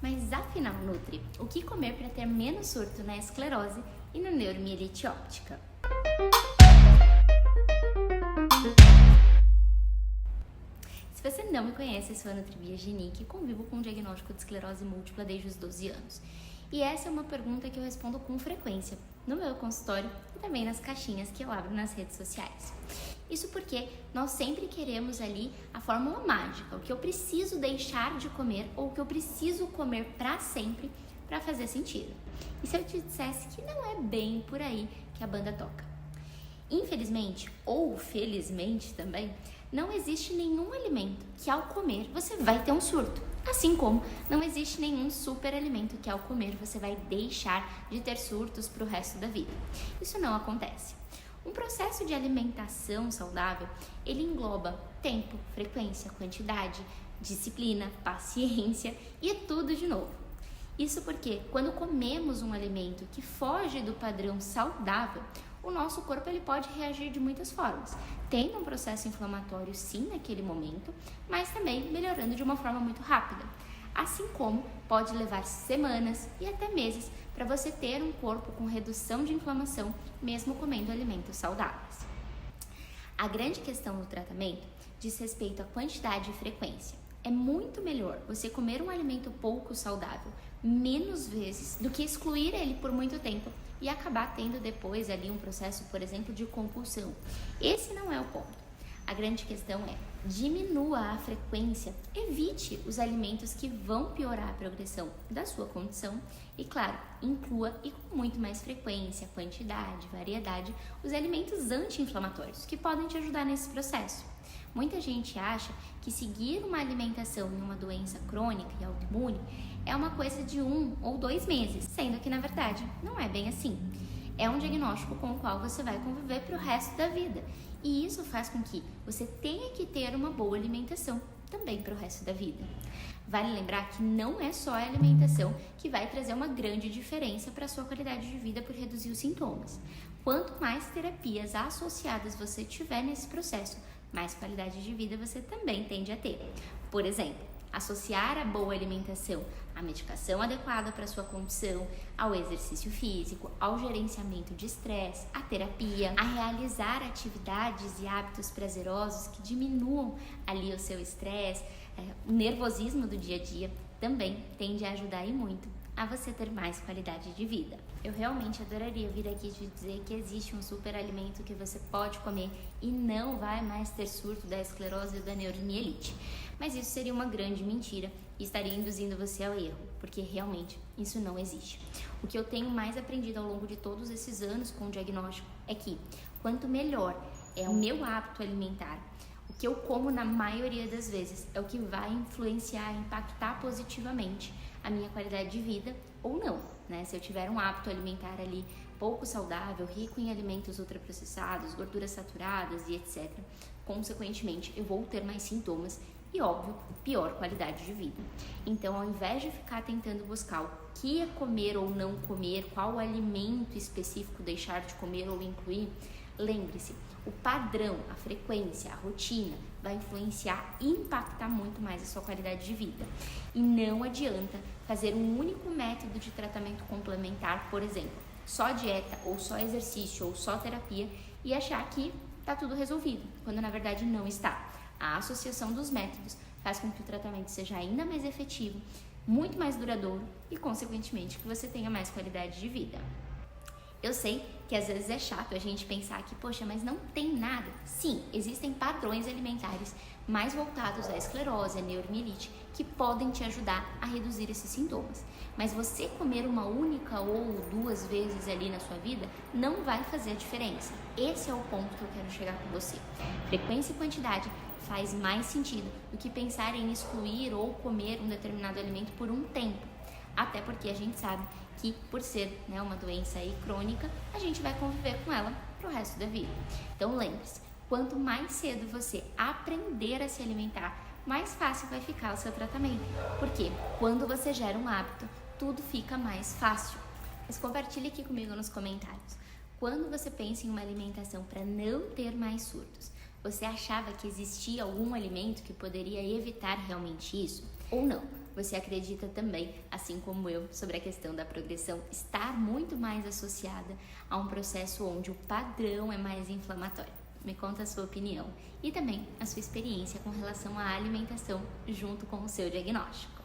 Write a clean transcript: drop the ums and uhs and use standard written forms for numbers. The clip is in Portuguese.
Mas afinal, Nutri, o que comer para ter menos surto na esclerose e na neuromielite óptica? Se você não me conhece, eu sou a Nutribia Genic e convivo com o diagnóstico de esclerose múltipla desde os 12 anos. E essa é uma pergunta que eu respondo com frequência no meu consultório e também nas caixinhas que eu abro nas redes sociais. Isso porque nós sempre queremos ali a fórmula mágica, o que eu preciso deixar de comer ou o que eu preciso comer para sempre para fazer sentido. E se eu te dissesse que não é bem por aí que a banda toca? Infelizmente, ou felizmente também, não existe nenhum alimento que ao comer você vai ter um surto. Assim como não existe nenhum super alimento que ao comer você vai deixar de ter surtos para o resto da vida. Isso não acontece. Um processo de alimentação saudável, ele engloba tempo, frequência, quantidade, disciplina, paciência e tudo de novo. Isso porque quando comemos um alimento que foge do padrão saudável, o nosso corpo ele pode reagir de muitas formas, tendo um processo inflamatório sim naquele momento, mas também melhorando de uma forma muito rápida. Assim como pode levar semanas e até meses para você ter um corpo com redução de inflamação, mesmo comendo alimentos saudáveis. A grande questão do tratamento diz respeito à quantidade e frequência. É muito melhor você comer um alimento pouco saudável menos vezes do que excluir ele por muito tempo e acabar tendo depois ali um processo, por exemplo, de compulsão. Esse não é o ponto. A grande questão é: diminua a frequência, evite os alimentos que vão piorar a progressão da sua condição e, claro, inclua e com muito mais frequência, quantidade, variedade, os alimentos anti-inflamatórios que podem te ajudar nesse processo. Muita gente acha que seguir uma alimentação em uma doença crônica e autoimune é uma coisa de 1 ou 2 meses, sendo que na verdade não é bem assim. É um diagnóstico com o qual você vai conviver para o resto da vida. E isso faz com que você tenha que ter uma boa alimentação também para o resto da vida. Vale lembrar que não é só a alimentação que vai trazer uma grande diferença para a sua qualidade de vida por reduzir os sintomas. Quanto mais terapias associadas você tiver nesse processo, mais qualidade de vida você também tende a ter. Por exemplo, associar a boa alimentação à medicação adequada para a sua condição, ao exercício físico, ao gerenciamento de estresse, à terapia, a realizar atividades e hábitos prazerosos que diminuam ali o seu estresse, o nervosismo do dia a dia, também tende a ajudar e muito a você ter mais qualidade de vida. Eu realmente adoraria vir aqui te dizer que existe um super alimento que você pode comer e não vai mais ter surto da esclerose ou da neuromielite. Mas isso seria uma grande mentira e estaria induzindo você ao erro, porque realmente isso não existe. O que eu tenho mais aprendido ao longo de todos esses anos com o diagnóstico é que quanto melhor é o meu hábito alimentar, o que eu como na maioria das vezes é o que vai influenciar, impactar positivamente a minha qualidade de vida ou não, né? Se eu tiver um hábito alimentar ali pouco saudável, rico em alimentos ultraprocessados, gorduras saturadas e etc., consequentemente eu vou ter mais sintomas e, óbvio, pior qualidade de vida. Então, ao invés de ficar tentando buscar o que é comer ou não comer, qual alimento específico deixar de comer ou incluir, lembre-se, o padrão, a frequência, a rotina vai influenciar e impactar muito mais a sua qualidade de vida. E não adianta fazer um único método de tratamento complementar, por exemplo, só dieta ou só exercício ou só terapia e achar que está tudo resolvido, quando na verdade não está. A associação dos métodos faz com que o tratamento seja ainda mais efetivo, muito mais duradouro e, consequentemente, que você tenha mais qualidade de vida. Eu sei que às vezes é chato a gente pensar que, poxa, mas não tem nada. Sim, existem padrões alimentares mais voltados à esclerose, à neuromielite, que podem te ajudar a reduzir esses sintomas. Mas você comer uma única ou 2 vezes ali na sua vida não vai fazer a diferença. Esse é o ponto que eu quero chegar com você. Frequência e quantidade faz mais sentido do que pensar em excluir ou comer um determinado alimento por um tempo. Até porque a gente sabe que, por ser uma doença aí crônica, a gente vai conviver com ela pro resto da vida. Então lembre-se, quanto mais cedo você aprender a se alimentar, mais fácil vai ficar o seu tratamento. Porque quando você gera um hábito, tudo fica mais fácil. Mas compartilhe aqui comigo nos comentários. Quando você pensa em uma alimentação para não ter mais surtos, você achava que existia algum alimento que poderia evitar realmente isso? Ou não? você acredita também, assim como eu, sobre a questão da progressão estar muito mais associada a um processo onde o padrão é mais inflamatório? Me conta a sua opinião e também a sua experiência com relação à alimentação junto com o seu diagnóstico.